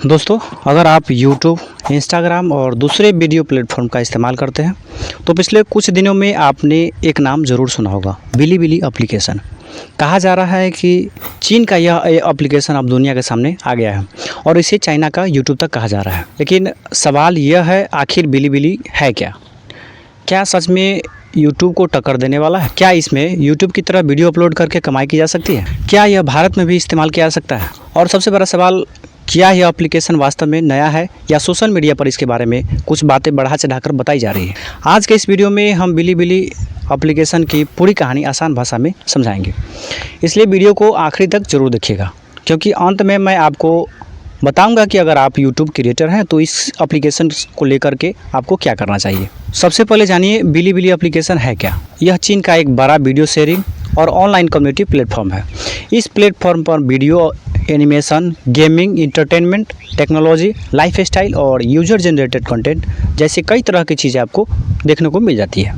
दोस्तों, अगर आप YouTube, Instagram और दूसरे वीडियो प्लेटफॉर्म का इस्तेमाल करते हैं तो पिछले कुछ दिनों में आपने एक नाम ज़रूर सुना होगा, बिलीबिली एप्लीकेशन। कहा जा रहा है कि चीन का यह एप्लीकेशन अब दुनिया के सामने आ गया है और इसे चाइना का YouTube तक कहा जा रहा है। लेकिन सवाल यह है, आखिर बिलीबिली है क्या? क्या सच में YouTube को टक्कर देने वाला है? क्या इसमें YouTube की तरह वीडियो अपलोड करके कमाई की जा सकती है? क्या यह भारत में भी इस्तेमाल किया जा सकता है? और सबसे बड़ा सवाल, क्या यह एप्लीकेशन वास्तव में नया है या सोशल मीडिया पर इसके बारे में कुछ बातें बढ़ा चढ़ाकर बताई जा रही है? आज के इस वीडियो में हम बिलीबिली एप्लीकेशन की पूरी कहानी आसान भाषा में समझाएंगे, इसलिए वीडियो को आखिरी तक जरूर देखिएगा, क्योंकि अंत में मैं आपको बताऊंगा कि अगर आप YouTube क्रिएटर हैं तो इस एप्लीकेशन को लेकर के आपको क्या करना चाहिए। सबसे पहले जानिए बिलीबिली एप्लीकेशन है क्या। यह चीन का एक बड़ा वीडियो शेयरिंग और ऑनलाइन कम्युनिटी प्लेटफॉर्म है। इस प्लेटफॉर्म पर video, animation, gaming, entertainment, technology, lifestyle और यूजर जनरेटेड कंटेंट जैसे कई तरह की चीज़ें आपको देखने को मिल जाती है।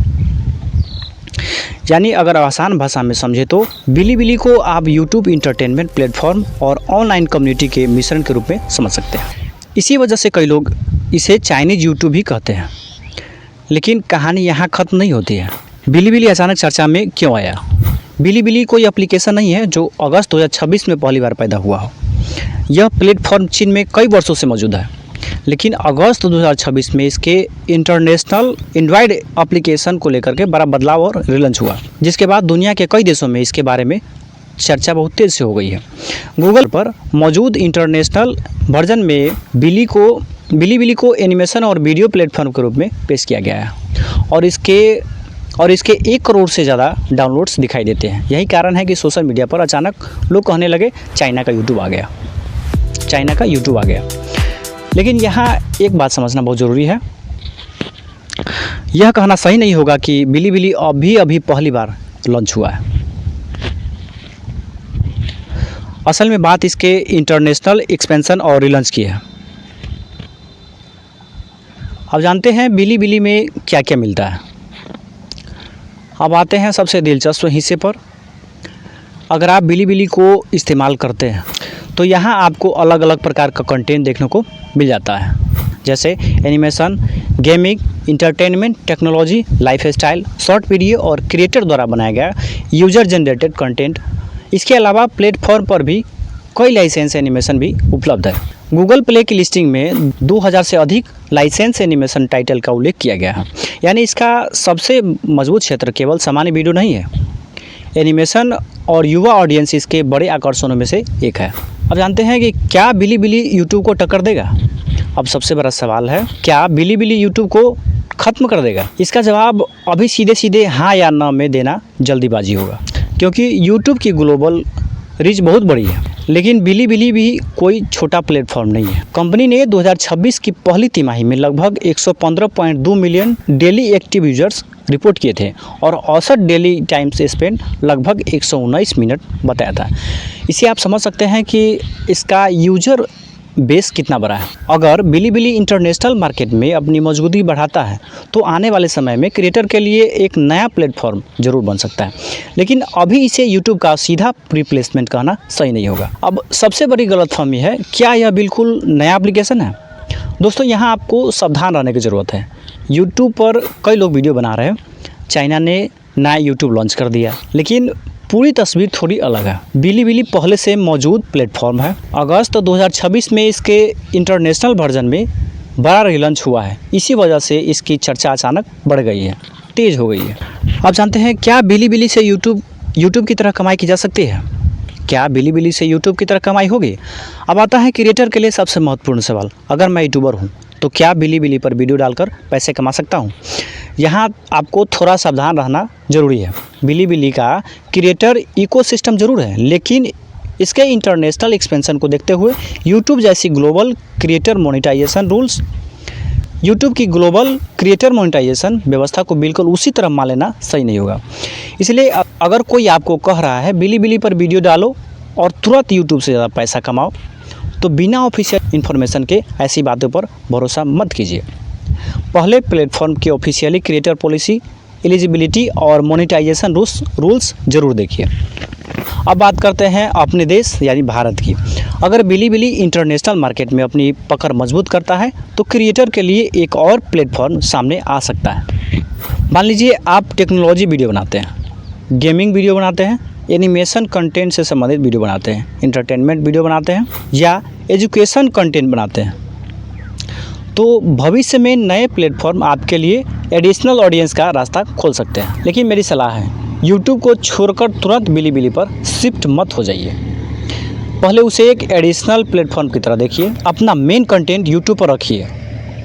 यानी अगर आसान भाषा में समझे तो बिलीबिली को आप YouTube इंटरटेनमेंट प्लेटफॉर्म और ऑनलाइन कम्युनिटी के मिश्रण के रूप में समझ सकते हैं। इसी वजह से कई लोग इसे चाइनीज़ YouTube भी कहते हैं। लेकिन कहानी यहाँ ख़त्म नहीं होती है। बिलीबिली अचानक चर्चा में क्यों आया? बिलीबिली कोई एप्लीकेशन नहीं है जो अगस्त 2026 में पहली बार पैदा हुआ हो। यह प्लेटफॉर्म चीन में कई वर्षों से मौजूद है, लेकिन अगस्त 2026 में इसके इंटरनेशनल एंड्रॉयड एप्लीकेशन को लेकर के बड़ा बदलाव और रिलॉन्च हुआ, जिसके बाद दुनिया के कई देशों में इसके बारे में चर्चा बहुत तेज़ से हो गई है। गूगल पर मौजूद इंटरनेशनल वर्जन में बिलीबिली को एनिमेशन और वीडियो प्लेटफॉर्म के रूप में पेश किया गया है और इसके 1 करोड़ से ज़्यादा डाउनलोड्स दिखाई देते हैं। यही कारण है कि सोशल मीडिया पर अचानक लोग कहने लगे चाइना का यूट्यूब आ गया, चाइना का यूट्यूब आ गया। लेकिन यहाँ एक बात समझना बहुत ज़रूरी है। यह कहना सही नहीं होगा कि बिलीबिली अभी पहली बार लॉन्च हुआ है। असल में बात इसके इंटरनेशनल एक्सपेंशन और रिलॉन्च की है। अब जानते हैं बिलीबिली में क्या क्या मिलता है। अब आते हैं सबसे दिलचस्प हिस्से पर। अगर आप बिलीबिली को इस्तेमाल करते हैं तो यहाँ आपको अलग अलग प्रकार का कंटेंट देखने को मिल जाता है, जैसे animation, gaming, entertainment, technology, lifestyle, short video और क्रिएटर द्वारा बनाया गया यूजर जनरेटेड कंटेंट। इसके अलावा प्लेटफॉर्म पर भी कई लाइसेंस एनिमेशन भी उपलब्ध है। गूगल प्ले की लिस्टिंग में 2000 से अधिक लाइसेंस एनिमेशन टाइटल का उल्लेख किया गया है। यानी इसका सबसे मजबूत क्षेत्र केवल सामान्य वीडियो नहीं है, एनिमेशन और युवा ऑडियंस इसके बड़े आकर्षणों में से एक है। अब जानते हैं कि क्या बिलीबिली YouTube को टक्कर देगा? अब सबसे बड़ा सवाल है, क्या बिलीबिली YouTube को ख़त्म कर देगा? इसका जवाब अभी सीधे हाँ या ना में देना जल्दीबाजी होगा, क्योंकि YouTube की ग्लोबल रीच बहुत बड़ी है। लेकिन बिलीबिली भी कोई छोटा प्लेटफॉर्म नहीं है। कंपनी ने 2026 की पहली तिमाही में लगभग 115.2 million daily active users report किए थे और औसत डेली टाइम स्पेंड लगभग 119 मिनट बताया था। इसे आप समझ सकते हैं कि इसका यूजर बेस कितना बड़ा है। अगर बिलीबिली इंटरनेशनल मार्केट में अपनी मौजूदगी बढ़ाता है तो आने वाले समय में क्रिएटर के लिए एक नया प्लेटफॉर्म जरूर बन सकता है। लेकिन अभी इसे YouTube का सीधा रिप्लेसमेंट कहना सही नहीं होगा। अब सबसे बड़ी गलतफहमी है, क्या यह बिल्कुल नया एप्लीकेशन है? दोस्तों, यहाँ आपको सावधान रहने की ज़रूरत है। YouTube पर कई लोग वीडियो बना रहे हैं, चाइना ने नया YouTube लॉन्च कर दिया, लेकिन पूरी तस्वीर थोड़ी अलग है। बिलीबिली पहले से मौजूद प्लेटफॉर्म है। अगस्त 2026 में इसके इंटरनेशनल वर्जन में बड़ा रिलॉन्च हुआ है। इसी वजह से इसकी चर्चा अचानक बढ़ गई है, तेज़ हो गई है। अब जानते हैं, क्या बिलीबिली से YouTube की तरह कमाई की जा सकती है? क्या बिलीबिली से YouTube की तरह कमाई होगी? अब आता है क्रिएटर के लिए सबसे महत्वपूर्ण सवाल। अगर मैं यूट्यूबर हूँ तो क्या बिलीबिली पर वीडियो डालकर पैसे कमा सकता हूँ? यहाँ आपको थोड़ा सावधान रहना ज़रूरी है। बिलीबिली का क्रिएटर इकोसिस्टम ज़रूर है, लेकिन इसके इंटरनेशनल एक्सपेंशन को देखते हुए YouTube जैसी ग्लोबल क्रिएटर मोनेटाइजेशन व्यवस्था को बिल्कुल उसी तरह मान लेना सही नहीं होगा। इसलिए अगर कोई आपको कह रहा है बिलीबिली पर वीडियो डालो और तुरंत YouTube से ज़्यादा पैसा कमाओ, तो बिना ऑफिशियल इन्फॉर्मेशन के ऐसी बातों पर भरोसा मत कीजिए। पहले प्लेटफॉर्म की ऑफिशियली क्रिएटर पॉलिसी, एलिजिबिलिटी और मोनेटाइजेशन रूल्स ज़रूर देखिए। अब बात करते हैं अपने देश यानी भारत की। अगर बिलीबिली इंटरनेशनल मार्केट में अपनी पकड़ मजबूत करता है तो क्रिएटर के लिए एक और प्लेटफॉर्म सामने आ सकता है। मान लीजिए आप टेक्नोलॉजी वीडियो बनाते हैं, गेमिंग वीडियो बनाते हैं, एनिमेशन कंटेंट से संबंधित वीडियो बनाते हैं, एंटरटेनमेंट वीडियो बनाते हैं या एजुकेशन कंटेंट बनाते हैं, तो भविष्य में नए प्लेटफॉर्म आपके लिए एडिशनल ऑडियंस का रास्ता खोल सकते हैं। लेकिन मेरी सलाह है, यूट्यूब को छोड़कर तुरंत बिलीबिली पर शिफ्ट मत हो जाइए। पहले उसे एक एडिशनल प्लेटफॉर्म की तरह देखिए, अपना मेन कंटेंट यूट्यूब पर रखिए,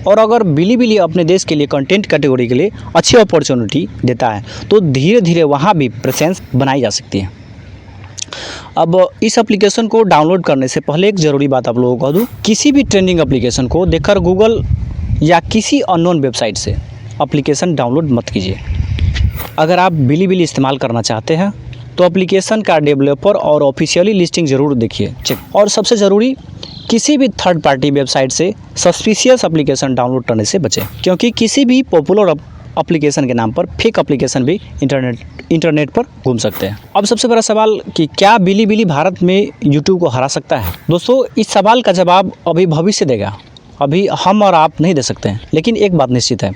और अगर बिलीबिली अपने देश के लिए कंटेंट कैटेगरी के लिए अच्छी अपॉर्चुनिटी देता है तो धीरे धीरे वहाँ भी प्रेजेंस बनाई जा सकती है। अब इस एप्लीकेशन को डाउनलोड करने से पहले एक ज़रूरी बात आप लोगों को कह दूँ, किसी भी ट्रेंडिंग एप्लीकेशन को देखकर गूगल या किसी अननोन वेबसाइट से एप्लीकेशन डाउनलोड मत कीजिए। अगर आप बिलीबिली इस्तेमाल करना चाहते हैं तो एप्लीकेशन का डेवलपर और ऑफिशियली लिस्टिंग ज़रूर देखिए चेक। और सबसे ज़रूरी, किसी भी थर्ड पार्टी वेबसाइट से सस्पिशियस एप्लीकेशन डाउनलोड करने से बचें, क्योंकि किसी भी पॉपुलर एप्लीकेशन के नाम पर फेक एप्लीकेशन भी इंटरनेट पर घूम सकते हैं। अब सबसे बड़ा सवाल कि क्या बिलीबिली भारत में यूट्यूब को हरा सकता है? दोस्तों, इस सवाल का जवाब अभी भविष्य देगा, अभी हम और आप नहीं दे सकते हैं। लेकिन एक बात निश्चित है,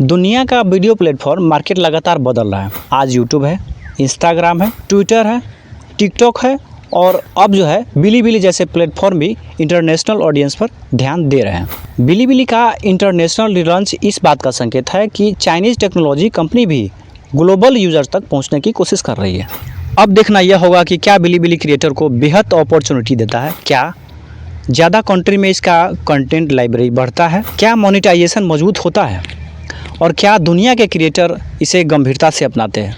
दुनिया का वीडियो प्लेटफॉर्म मार्केट लगातार बदल रहा है। आज यूट्यूब है, इंस्टाग्राम है, ट्विटर है, टिकटॉक है, और अब जो है बिलीबिली जैसे प्लेटफॉर्म भी इंटरनेशनल ऑडियंस पर ध्यान दे रहे हैं। बिलीबिली का इंटरनेशनल रिलॉन्च इस बात का संकेत है कि चाइनीज़ टेक्नोलॉजी कंपनी भी ग्लोबल यूजर्स तक पहुंचने की कोशिश कर रही है। अब देखना यह होगा कि क्या बिलीबिली क्रिएटर को बेहद अपॉर्चुनिटी देता है, क्या ज़्यादा कंट्री में इसका कंटेंट लाइब्रेरी बढ़ता है, क्या मोनेटाइजेशन मजबूत होता है, और क्या दुनिया के क्रिएटर इसे गंभीरता से अपनाते हैं।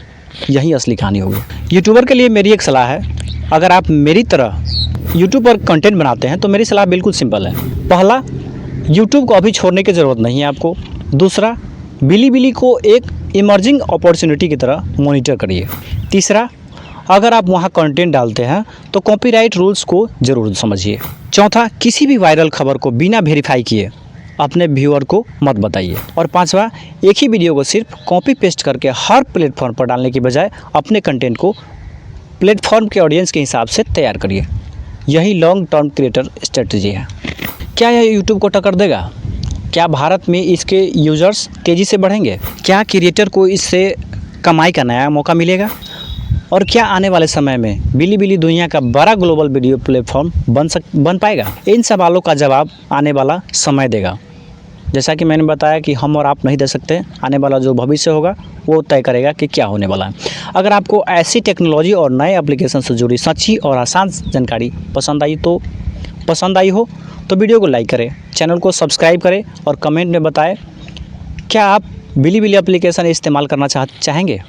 यही असली कहानी होगी। यूट्यूबर के लिए मेरी एक सलाह है, अगर आप मेरी तरह यूट्यूब पर कंटेंट बनाते हैं तो मेरी सलाह बिल्कुल सिंपल है। पहला, यूट्यूब को अभी छोड़ने की ज़रूरत नहीं है आपको। दूसरा, बिलीबिली को एक इमर्जिंग अपॉर्चुनिटी की तरह मॉनिटर करिए। तीसरा, अगर आप वहां कंटेंट डालते हैं तो कॉपीराइट रूल्स को ज़रूर समझिए। चौथा, किसी भी वायरल खबर को बिना वेरीफाई किए अपने व्यूअर को मत बताइए। और पांचवा, एक ही वीडियो को सिर्फ कॉपी पेस्ट करके हर प्लेटफॉर्म पर डालने की बजाय अपने कंटेंट को प्लेटफॉर्म के ऑडियंस के हिसाब से तैयार करिए। यही लॉन्ग टर्म क्रिएटर स्ट्रेटजी है। क्या यह यूट्यूब को टक्कर देगा? क्या भारत में इसके यूजर्स तेज़ी से बढ़ेंगे? क्या क्रिएटर को इससे कमाई का नया मौका मिलेगा? और क्या आने वाले समय में बिलीबिली दुनिया का बड़ा ग्लोबल वीडियो प्लेटफॉर्म बन पाएगा? इन सवालों का जवाब आने वाला समय देगा। जैसा कि मैंने बताया कि हम और आप नहीं दे सकते, आने वाला जो भविष्य होगा वो तय करेगा कि क्या होने वाला है। अगर आपको ऐसी टेक्नोलॉजी और नए एप्लीकेशन से जुड़ी सच्ची और आसान जानकारी पसंद आई हो तो वीडियो को लाइक करें, चैनल को सब्सक्राइब करें और कमेंट में बताएं क्या आप बिलीबिली एप्लीकेशन इस्तेमाल करना चाहेंगे।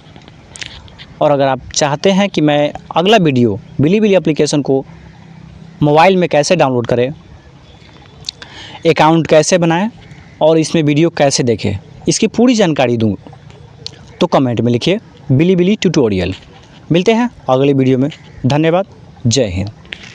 और अगर आप चाहते हैं कि मैं अगला वीडियो बिलीबिली एप्लीकेशन को मोबाइल में कैसे डाउनलोड करें, अकाउंट कैसे बनाएं और इसमें वीडियो कैसे देखें, इसकी पूरी जानकारी दूँ तो कमेंट में लिखिए बिलीबिली ट्यूटोरियल। मिलते हैं अगले वीडियो में। धन्यवाद। जय हिंद।